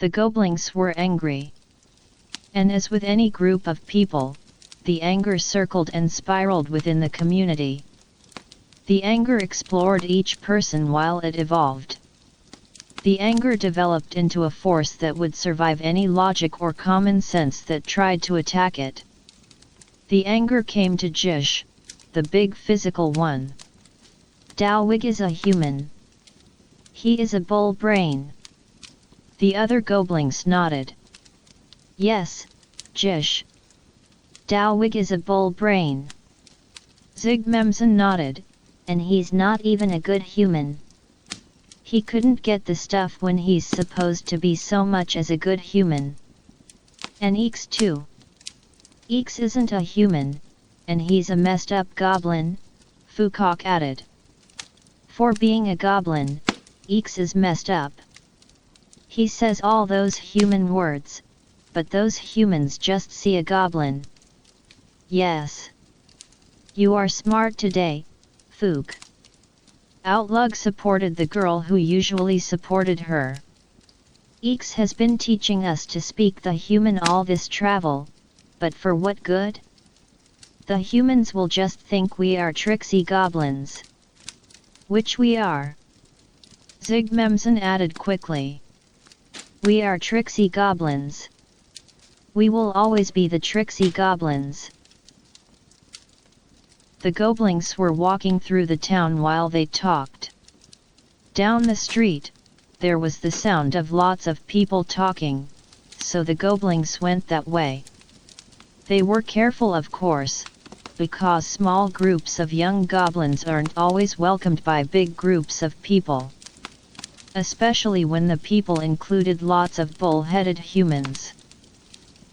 The goblins were angry. And as with any group of people, the anger circled and spiraled within the community. The anger explored each person while it evolved. The anger developed into a force that would survive any logic or common sense that tried to attack it. The anger came to Jish, the big physical one. Dalwig is a human. He is a bull brain. The other goblins nodded. Yes, Jish. Dalwig is a bull brain. Zygmemson nodded, and he's not even a good human. He couldn't get the stuff when he's supposed to be so much as a good human. And Eeks too. Eeks isn't a human, and he's a messed up goblin, Fukok added. For being a goblin, Eeks is messed up. He says all those human words, but those humans just see a goblin. Yes. You are smart today, Fook. Outlug supported the girl who usually supported her. Eeks has been teaching us to speak the human all this travel, but for what good? The humans will just think we are tricksy goblins. Which we are. Zygmemson added quickly. We are tricksy goblins. We will always be the tricksy goblins. The goblins were walking through the town while they talked. Down the street, there was the sound of lots of people talking, so the goblins went that way. They were careful, of course, because small groups of young goblins aren't always welcomed by big groups of people. Especially when the people included lots of bull-headed humans.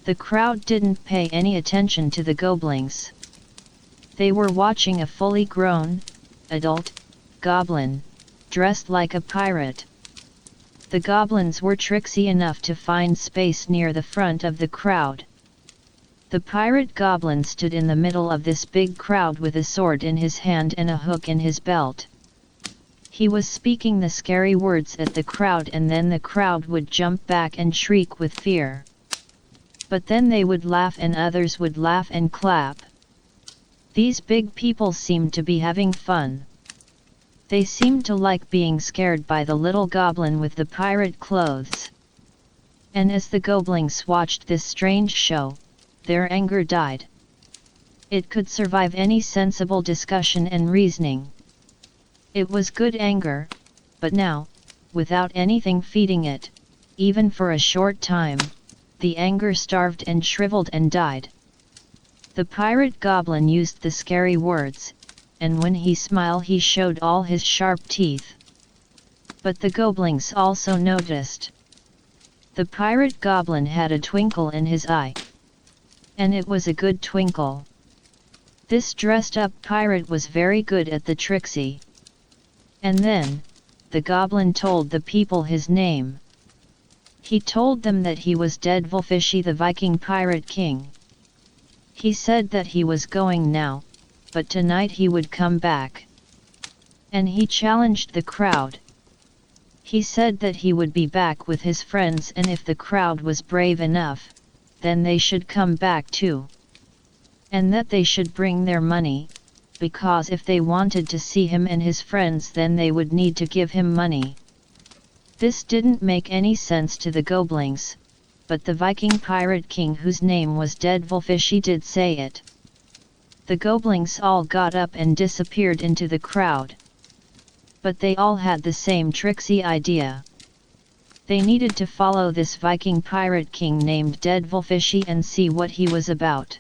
The crowd didn't pay any attention to the goblins. They were watching a fully grown, adult, goblin, dressed like a pirate. The goblins were tricksy enough to find space near the front of the crowd. The pirate goblin stood in the middle of this big crowd with a sword in his hand and a hook in his belt. He was speaking the scary words at the crowd, and then the crowd would jump back and shriek with fear. But then they would laugh and others would laugh and clap. These big people seemed to be having fun. They seemed to like being scared by the little goblin with the pirate clothes. And as the goblins watched this strange show, their anger died. It could survive any sensible discussion and reasoning. It was good anger, but now, without anything feeding it, even for a short time, the anger starved and shriveled and died. The pirate goblin used the scary words, and when he smiled he showed all his sharp teeth. But the goblins also noticed. The pirate goblin had a twinkle in his eye. And it was a good twinkle. This dressed-up pirate was very good at the tricksy. And then, the goblin told the people his name. He told them that he was Deadvolfishy, the Viking pirate king. He said that he was going now, but tonight he would come back. And he challenged the crowd. He said that he would be back with his friends, and if the crowd was brave enough, then they should come back too. And that they should bring their money, because if they wanted to see him and his friends then they would need to give him money. This didn't make any sense to the goblins, but the Viking pirate king whose name was Deadvolfishy did say it. The goblins all got up and disappeared into the crowd. But they all had the same tricksy idea. They needed to follow this Viking pirate king named Deadvolfishy and see what he was about.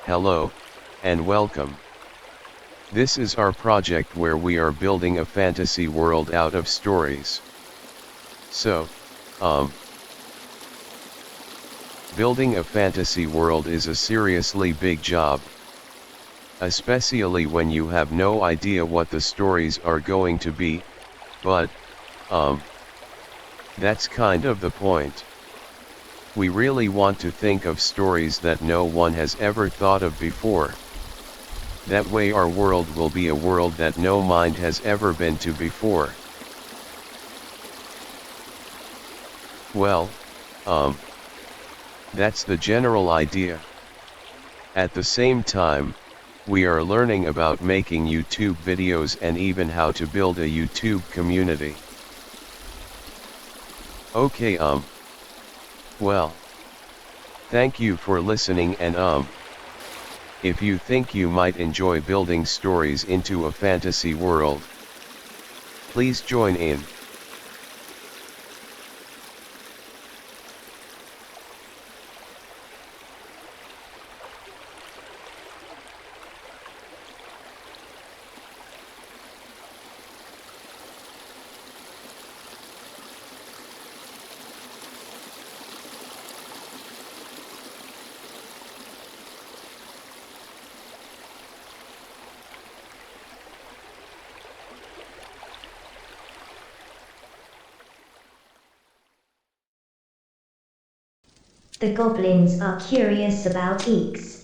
Hello, and welcome. This is our project where we are building a fantasy world out of stories. So, Building a fantasy world is a seriously big job. Especially when you have no idea what the stories are going to be, but, that's kind of the point. We really want to think of stories that no one has ever thought of before. That way our world will be a world that no mind has ever been to before. Well, that's the general idea. At the same time, we are learning about making YouTube videos and even how to build a YouTube community. Okay, well, thank you for listening, and if you think you might enjoy building stories into a fantasy world, please join in. The goblins are curious about Eeks.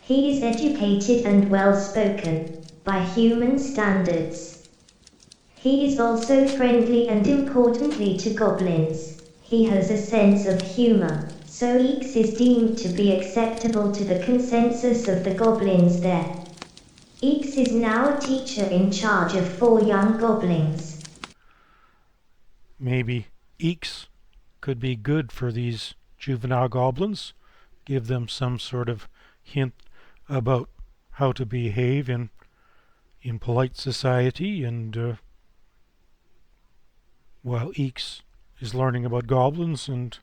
He is educated and well-spoken, by human standards. He is also friendly and importantly to goblins, he has a sense of humor, so Eeks is deemed to be acceptable to the consensus of the goblins there. Eeks is now a teacher in charge of 4 young goblins. Maybe Eeks could be good for these juvenile goblins, give them some sort of hint about how to behave in polite society, and while Eeks is learning about goblins, and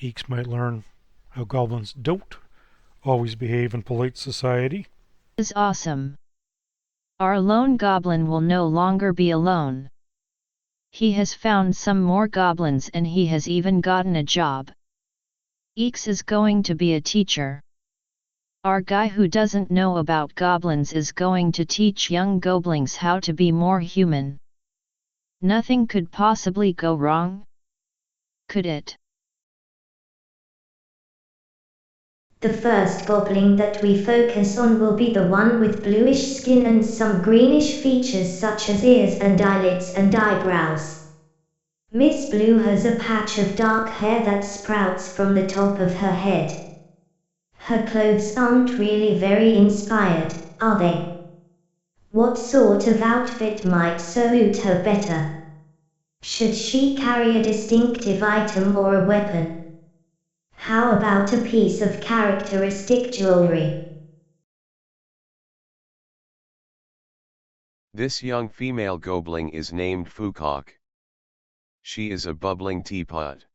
Eeks might learn how goblins don't always behave in polite society. Is awesome. Our lone goblin will no longer be alone. He has found some more goblins and he has even gotten a job. Eeks is going to be a teacher. Our guy who doesn't know about goblins is going to teach young goblins how to be more human. Nothing could possibly go wrong, could it? The first goblin that we focus on will be the one with bluish skin and some greenish features such as ears and eyelids and eyebrows. Miss Blue has a patch of dark hair that sprouts from the top of her head. Her clothes aren't really very inspired, are they? What sort of outfit might suit her better? Should she carry a distinctive item or a weapon? How about a piece of characteristic jewelry? This young female goblin is named Fukok. She is a bubbling teapot.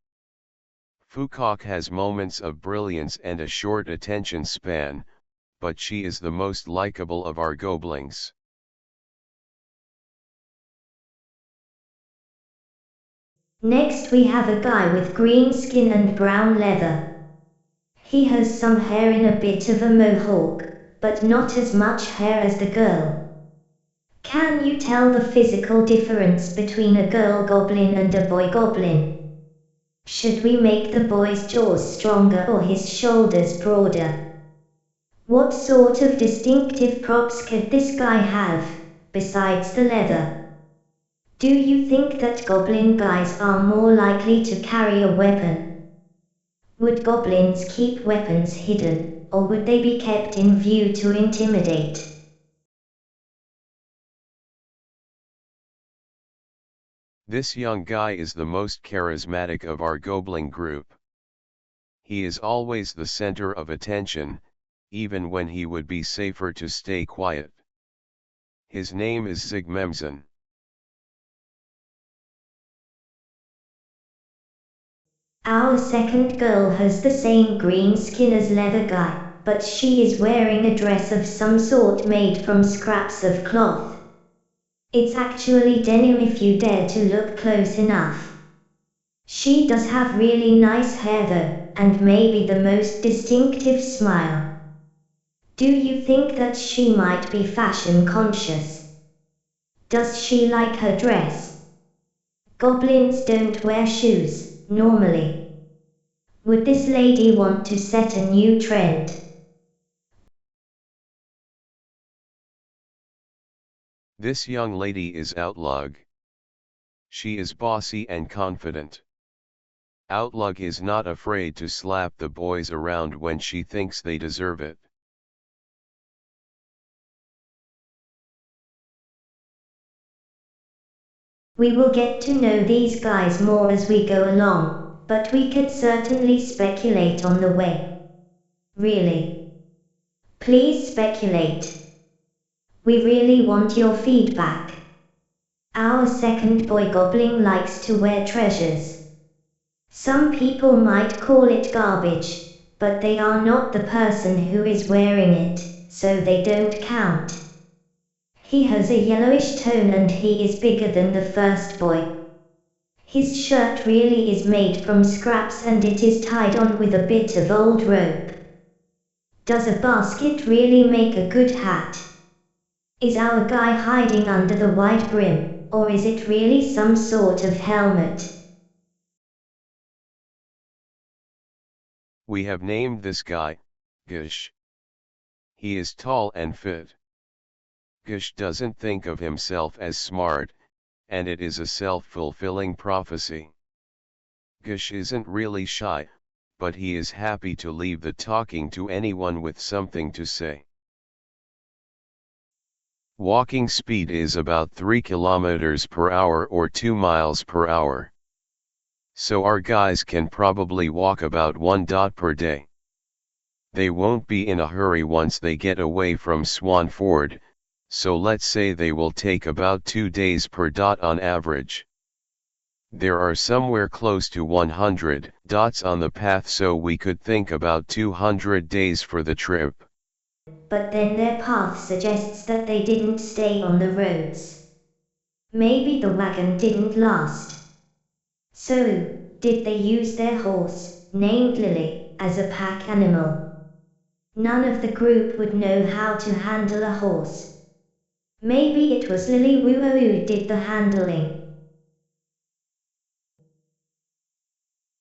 Fukok has moments of brilliance and a short attention span, but she is the most likable of our goblins. Next we have a guy with green skin and brown leather. He has some hair in a bit of a mohawk, but not as much hair as the girl. Can you tell the physical difference between a girl goblin and a boy goblin? Should we make the boy's jaws stronger or his shoulders broader? What sort of distinctive props could this guy have, besides the leather? Do you think that goblin guys are more likely to carry a weapon? Would goblins keep weapons hidden, or would they be kept in view to intimidate? This young guy is the most charismatic of our goblin group. He is always the center of attention, even when he would be safer to stay quiet. His name is Zigmemson. Our second girl has the same green skin as leather guy, but she is wearing a dress of some sort made from scraps of cloth. It's actually denim if you dare to look close enough. She does have really nice hair though, and maybe the most distinctive smile. Do you think that she might be fashion conscious? Does she like her dress? Goblins don't wear shoes, normally. Would this lady want to set a new trend? This young lady is Outlug. She is bossy and confident. Outlug is not afraid to slap the boys around when she thinks they deserve it. We will get to know these guys more as we go along, but we could certainly speculate on the way. Really? Please speculate. We really want your feedback. Our second boy goblin likes to wear treasures. Some people might call it garbage, but they are not the person who is wearing it, so they don't count. He has a yellowish tone and he is bigger than the first boy. His shirt really is made from scraps and it is tied on with a bit of old rope. Does a basket really make a good hat? Is our guy hiding under the wide brim, or is it really some sort of helmet? We have named this guy, Gush. He is tall and fit. Gush doesn't think of himself as smart, and it is a self-fulfilling prophecy. Gush isn't really shy, but he is happy to leave the talking to anyone with something to say. Walking speed is about 3 kilometers per hour or 2 miles per hour. So our guys can probably walk about 1 dot per day. They won't be in a hurry once they get away from Swanford, so let's say they will take about 2 days per dot on average. There are somewhere close to 100 dots on the path, so we could think about 200 days for the trip. But then their path suggests that they didn't stay on the roads. Maybe the wagon didn't last. So, did they use their horse, named Lily, as a pack animal? None of the group would know how to handle a horse. Maybe it was Lily who did the handling.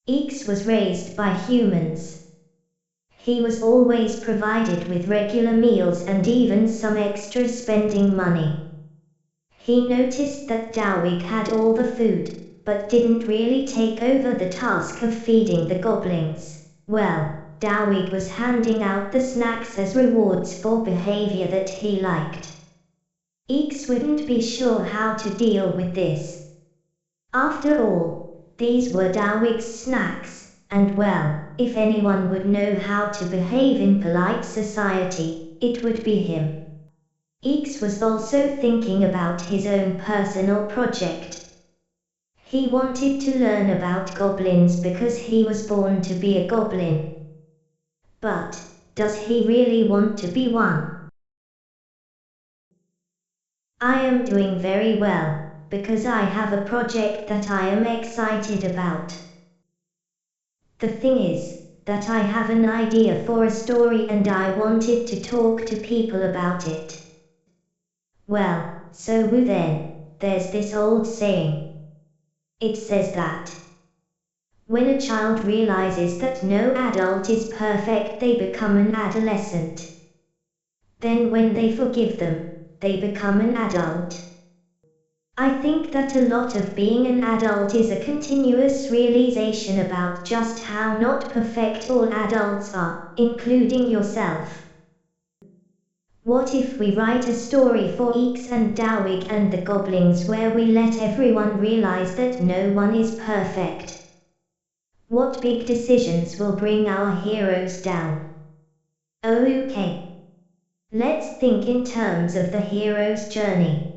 Eeks was raised by humans. He was always provided with regular meals and even some extra spending money. He noticed that Dowig had all the food, but didn't really take over the task of feeding the goblins. Well, Dowig was handing out the snacks as rewards for behavior that he liked. Eeks wouldn't be sure how to deal with this. After all, these were Dowig's snacks. And well, if anyone would know how to behave in polite society, it would be him. Eeks was also thinking about his own personal project. He wanted to learn about goblins because he was born to be a goblin. But, does he really want to be one? I am doing very well, because I have a project that I am excited about. The thing is, that I have an idea for a story and I wanted to talk to people about it. Well, so then, there's this old saying. It says that when a child realizes that no adult is perfect, they become an adolescent. Then when they forgive them, they become an adult. I think that a lot of being an adult is a continuous realization about just how not perfect all adults are, including yourself. What if we write a story for Eeks and Dowig and the goblins where we let everyone realize that no one is perfect? What big decisions will bring our heroes down? Okay. Let's think in terms of the hero's journey.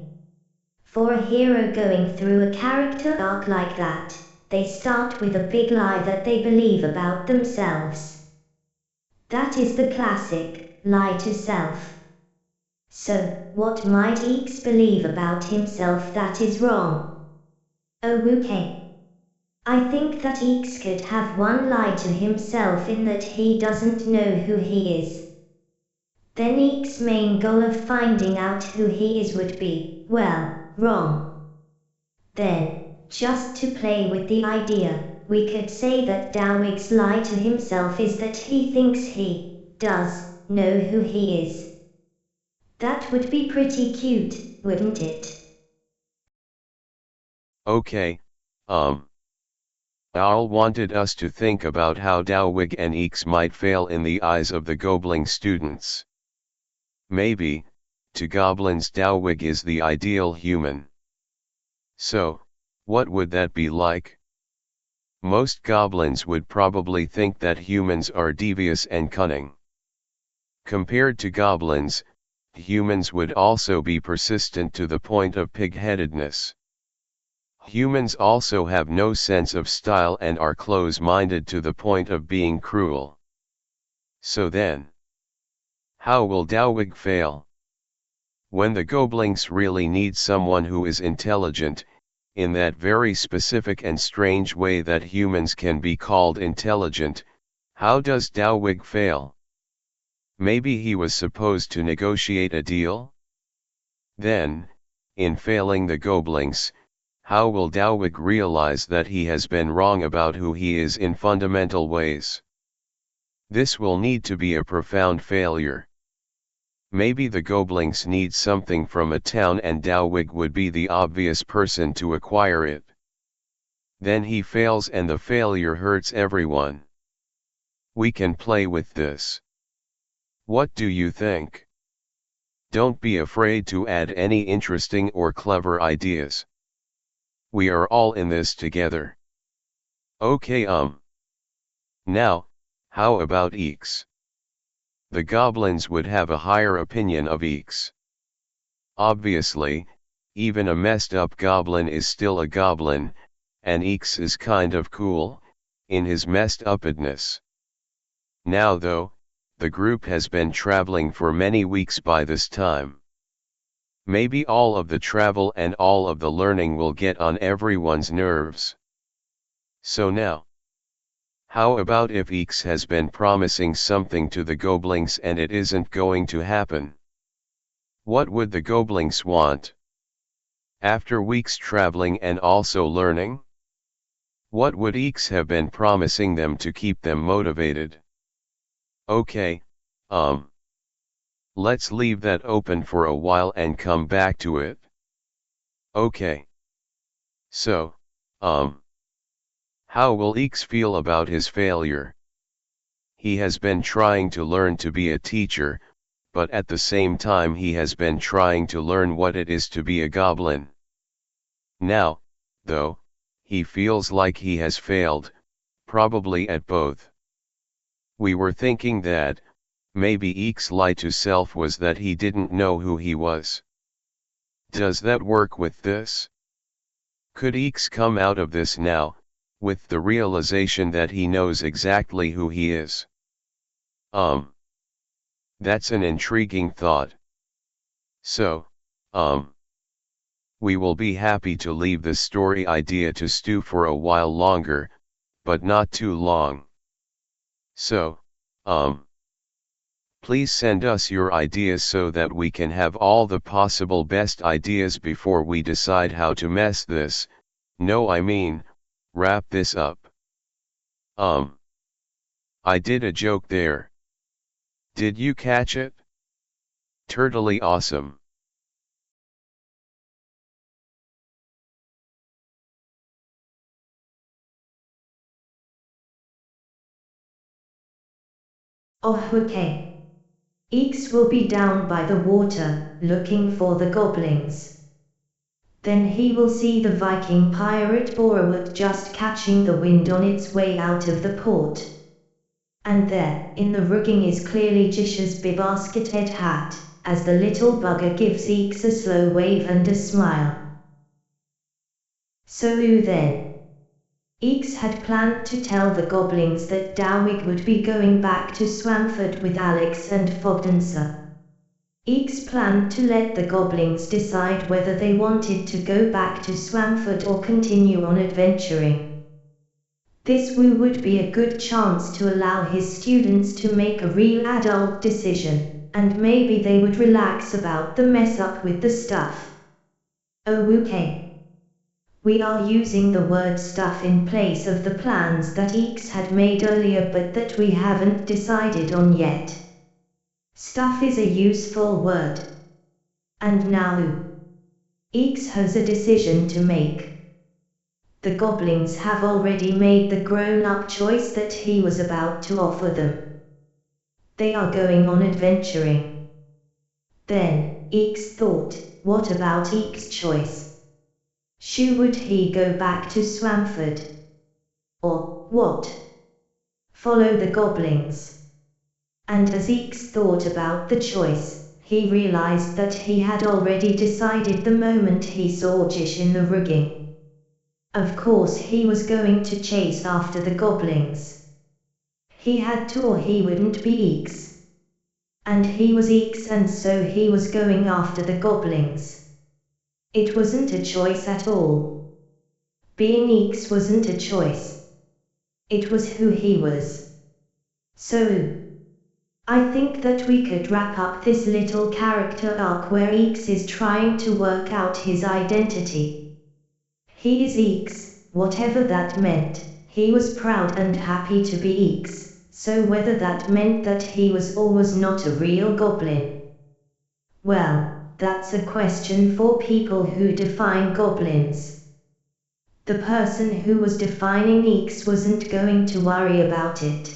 For a hero going through a character arc like that, they start with a big lie that they believe about themselves. That is the classic, lie to self. So, what might Eeks believe about himself that is wrong? Okay. I think that Eeks could have one lie to himself in that he doesn't know who he is. Then Eeks' main goal of finding out who he is would be, well, wrong. Then, just to play with the idea, we could say that Dowig's lie to himself is that he thinks he does know who he is. That would be pretty cute, wouldn't it? Okay, Owl wanted us to think about how Dowig and Eeks might fail in the eyes of the Gobling students. Maybe, to goblins Dowig is the ideal human. So, what would that be like? Most goblins would probably think that humans are devious and cunning. Compared to goblins, humans would also be persistent to the point of pig-headedness. Humans also have no sense of style and are close-minded to the point of being cruel. So then, how will Dowig fail? When the Goblings really need someone who is intelligent, in that very specific and strange way that humans can be called intelligent, how does Dowig fail? Maybe he was supposed to negotiate a deal? Then, in failing the Goblings, how will Dowig realize that he has been wrong about who he is in fundamental ways? This will need to be a profound failure. Maybe the Goblings need something from a town and Dowig would be the obvious person to acquire it. Then he fails and the failure hurts everyone. We can play with this. What do you think? Don't be afraid to add any interesting or clever ideas. We are all in this together. Okay. Now, how about Eeks? The goblins would have a higher opinion of Eeks. Obviously, even a messed up goblin is still a goblin, and Eeks is kind of cool, in his messed upness. Now though, the group has been traveling for many weeks by this time. Maybe all of the travel and all of the learning will get on everyone's nerves. So now, how about if Eeks has been promising something to the Goblings and it isn't going to happen? What would the Goblings want? After weeks traveling and also learning? What would Eeks have been promising them to keep them motivated? Okay, let's leave that open for a while and come back to it. Okay. So, how will Eeks feel about his failure? He has been trying to learn to be a teacher, but at the same time he has been trying to learn what it is to be a goblin. Now, though, he feels like he has failed, probably at both. We were thinking that, maybe Eeks' lie to self was that he didn't know who he was. Does that work with this? Could Eeks come out of this now, with the realization that he knows exactly who he is? That's an intriguing thought. So, we will be happy to leave this story idea to stew for a while longer, but not too long. So, please send us your ideas so that we can have all the possible best ideas before we decide how to mess this, wrap this up. I did a joke there. Did you catch it? Totally awesome. Oh, okay. Eeks will be down by the water, looking for the goblins. Then he will see the Viking pirate Borowut just catching the wind on its way out of the port. And there, in the rigging is clearly Jish's bibaskethead hat, as the little bugger gives Eeks a slow wave and a smile. So then, Eeks had planned to tell the goblins that Dowig would be going back to Swamford with Alex and Fogdenser. Eeks planned to let the goblins decide whether they wanted to go back to Swamford or continue on adventuring. This would be a good chance to allow his students to make a real adult decision, and maybe they would relax about the mess up with the stuff. Oh, okay. We are using the word stuff in place of the plans that Eeks had made earlier but that we haven't decided on yet. Stuff is a useful word. And now, Eeks has a decision to make. The goblins have already made the grown-up choice that he was about to offer them. They are going on adventuring. Then, Eeks thought, what about Eeks' choice? Should he go back to Swampford? Or, what? Follow the goblins? And as Eeks thought about the choice, he realized that he had already decided the moment he saw Jish in the rigging. Of course he was going to chase after the goblins. He had to or he wouldn't be Eeks. And he was Eeks and so he was going after the goblins. It wasn't a choice at all. Being Eeks wasn't a choice. It was who he was. So, I think that we could wrap up this little character arc where Eeks is trying to work out his identity. He is Eeks, whatever that meant. He was proud and happy to be Eeks, so whether that meant that he was or was not a real goblin. Well, that's a question for people who define goblins. The person who was defining Eeks wasn't going to worry about it.